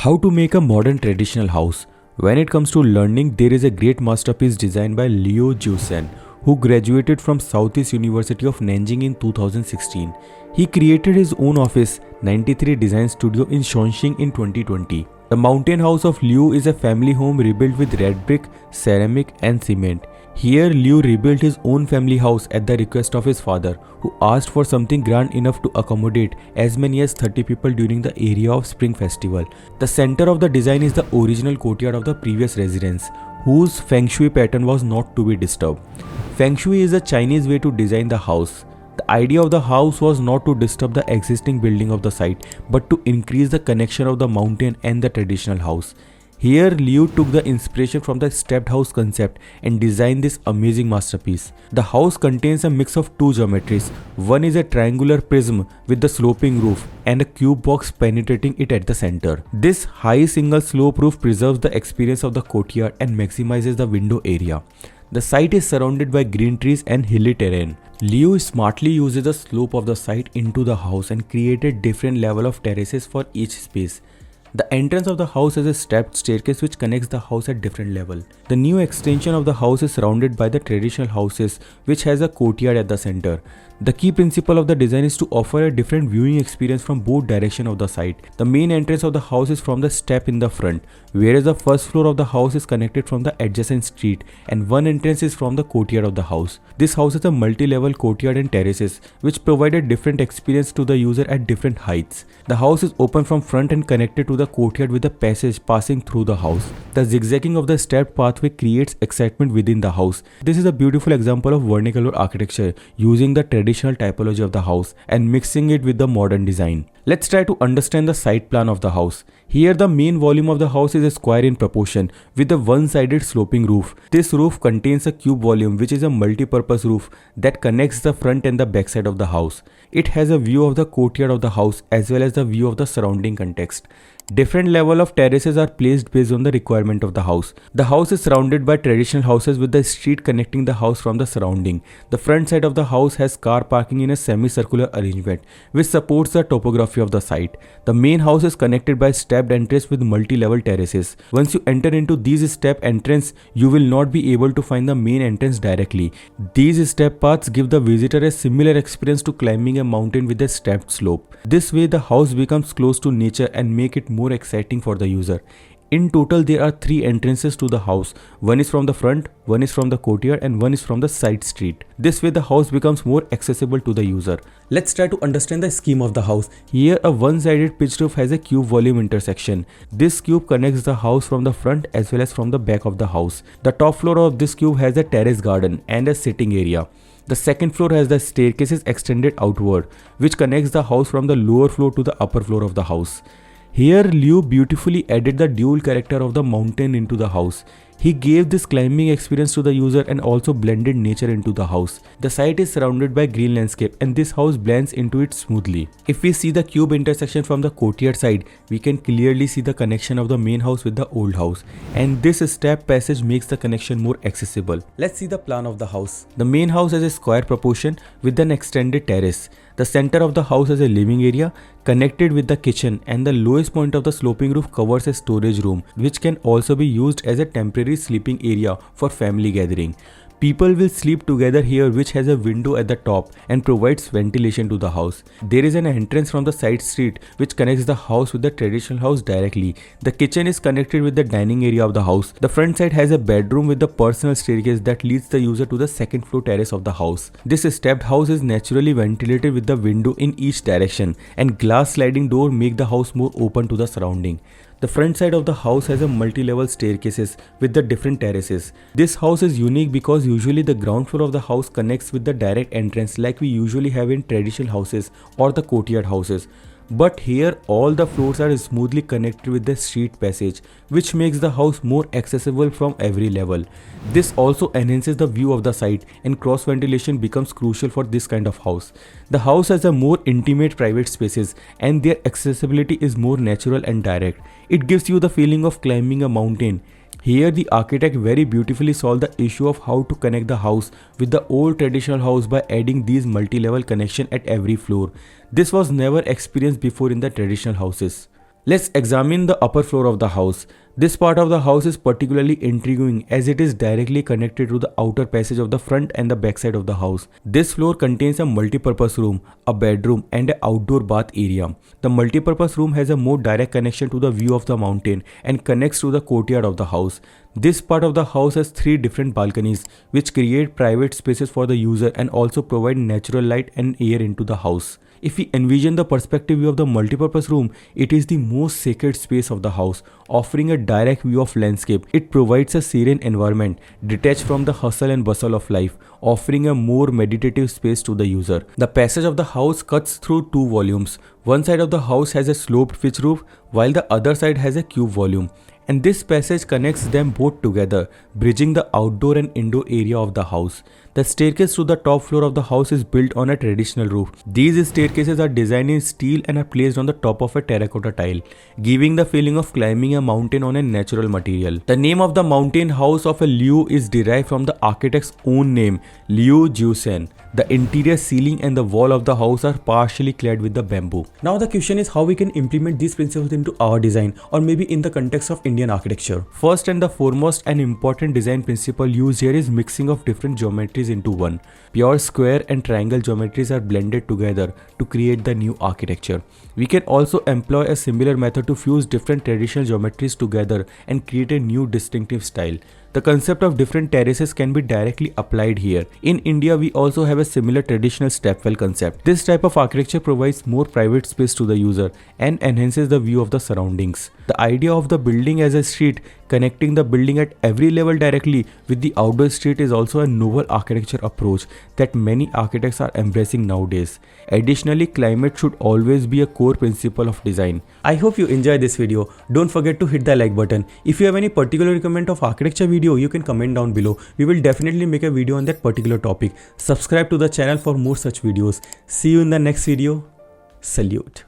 How to make a modern traditional house. When it comes to learning, there is a great masterpiece designed by Liu Jiusan, who graduated from Southeast University of Nanjing in 2016. He created his own office, 93 Design Studio in Chongqing in 2020. The Mountain House of Lew is a family home rebuilt with red brick, ceramic and cement. Here, Liu rebuilt his own family house at the request of his father, who asked for something grand enough to accommodate as many as 30 people during the area of Spring Festival. The center of the design is the original courtyard of the previous residence, whose Feng Shui pattern was not to be disturbed. Feng Shui is a Chinese way to design the house. The idea of the house was not to disturb the existing building of the site, but to increase the connection of the mountain and the traditional house. Here, Liu took the inspiration from the stepped house concept and designed this amazing masterpiece. The house contains a mix of two geometries. One is a triangular prism with the sloping roof and a cube box penetrating it at the center. This high single slope roof preserves the experience of the courtyard and maximizes the window area. The site is surrounded by green trees and hilly terrain. Liu smartly uses the slope of the site into the house and created different level of terraces for each space. The entrance of the house has a stepped staircase which connects the house at different level. The new extension of the house is surrounded by the traditional houses which has a courtyard at the center. The key principle of the design is to offer a different viewing experience from both directions of the site. The main entrance of the house is from the step in the front, whereas the first floor of the house is connected from the adjacent street and one entrance is from the courtyard of the house. This house has a multi-level courtyard and terraces which provide a different experience to the user at different heights. The house is open from front and connected to the courtyard with a passage passing through the house. The zigzagging of the stepped pathway creates excitement within the house. This is a beautiful example of vernacular architecture using the traditional typology of the house and mixing it with the modern design. Let's try to understand the site plan of the house. Here the main volume of the house is a square in proportion with a one-sided sloping roof. This roof contains a cube volume which is a multi-purpose roof that connects the front and the back side of the house. It has a view of the courtyard of the house as well as the view of the surrounding context. Different level of terraces are placed based on the requirement of the house. The house is surrounded by traditional houses with the street connecting the house from the surrounding. The front side of the house has car parking in a semicircular arrangement which supports the topography of the site. The main house is connected by stepped entrance with multi-level terraces. Once you enter into these step entrance, you will not be able to find the main entrance directly. These step paths give the visitor a similar experience to climbing a mountain with a stepped slope. This way the house becomes close to nature and make it more exciting for the user. In total, there are 3 entrances to the house. One is from the front, one is from the courtyard and one is from the side street. This way the house becomes more accessible to the user. Let's try to understand the scheme of the house. Here a one-sided pitched roof has a cube volume intersection. This cube connects the house from the front as well as from the back of the house. The top floor of this cube has a terrace garden and a sitting area. The second floor has the staircases extended outward, which connects the house from the lower floor to the upper floor of the house. Here, Liu beautifully added the dual character of the mountain into the house. He gave this climbing experience to the user and also blended nature into the house. The site is surrounded by green landscape and this house blends into it smoothly. If we see the cube intersection from the courtyard side, we can clearly see the connection of the main house with the old house. And this step passage makes the connection more accessible. Let's see the plan of the house. The main house has a square proportion with an extended terrace. The center of the house has a living area connected with the kitchen and the lowest point of the sloping roof covers a storage room which can also be used as a temporary sleeping area for family gathering. People will sleep together here which has a window at the top and provides ventilation to the house. There is an entrance from the side street which connects the house with the traditional house directly. The kitchen is connected with the dining area of the house. The front side has a bedroom with the personal staircase that leads the user to the second floor terrace of the house. This stepped house is naturally ventilated with the window in each direction and glass sliding door make the house more open to the surrounding. The front side of the house has a multi-level staircases with the different terraces. This house is unique because usually the ground floor of the house connects with the direct entrance like we usually have in traditional houses or the courtyard houses. But here all the floors are smoothly connected with the street passage which makes the house more accessible from every level. This also enhances the view of the site and cross ventilation becomes crucial for this kind of house. The house has a more intimate private spaces and their accessibility is more natural and direct. It gives you the feeling of climbing a mountain. Here the architect very beautifully solved the issue of how to connect the house with the old traditional house by adding these multi-level connection at every floor. This was never experienced before in the traditional houses. Let's examine the upper floor of the house. This part of the house is particularly intriguing as it is directly connected to the outer passage of the front and the back side of the house. This floor contains a multipurpose room, a bedroom and an outdoor bath area. The multipurpose room has a more direct connection to the view of the mountain and connects to the courtyard of the house. This part of the house has 3 different balconies which create private spaces for the user and also provide natural light and air into the house. If we envision the perspective view of the multipurpose room, it is the most sacred space of the house, offering a direct view of landscape. It provides a serene environment, detached from the hustle and bustle of life, offering a more meditative space to the user. The passage of the house cuts through 2 volumes. One side of the house has a sloped pitch roof, while the other side has a cube volume. And this passage connects them both together, bridging the outdoor and indoor area of the house. The staircase to the top floor of the house is built on a traditional roof. These staircases are designed in steel and are placed on the top of a terracotta tile, giving the feeling of climbing a mountain on a natural material. The name of the Mountain House of Lew is derived from the architect's own name, Liu Jiusan. The interior ceiling and the wall of the house are partially clad with the bamboo. Now the question is how we can implement these principles into our design, or maybe in the context of Indian architecture. First and the foremost and important design principle used here is mixing of different geometries into one. Pure square and triangle geometries are blended together to create the new architecture. We can also employ a similar method to fuse different traditional geometries together and create a new distinctive style. The concept of different terraces can be directly applied here. In India, we also have a similar traditional stepwell concept. This type of architecture provides more private space to the user and enhances the view of the surroundings. The idea of the building as a street, connecting the building at every level directly with the outdoor street, is also a novel architecture approach that many architects are embracing nowadays. Additionally, climate should always be a core principle of design. I hope you enjoyed this video. Don't forget to hit the like button. If you have any particular recommend of architecture video, you can comment down below. We will definitely make a video on that particular topic. Subscribe to the channel for more such videos. See you in the next video. Salute.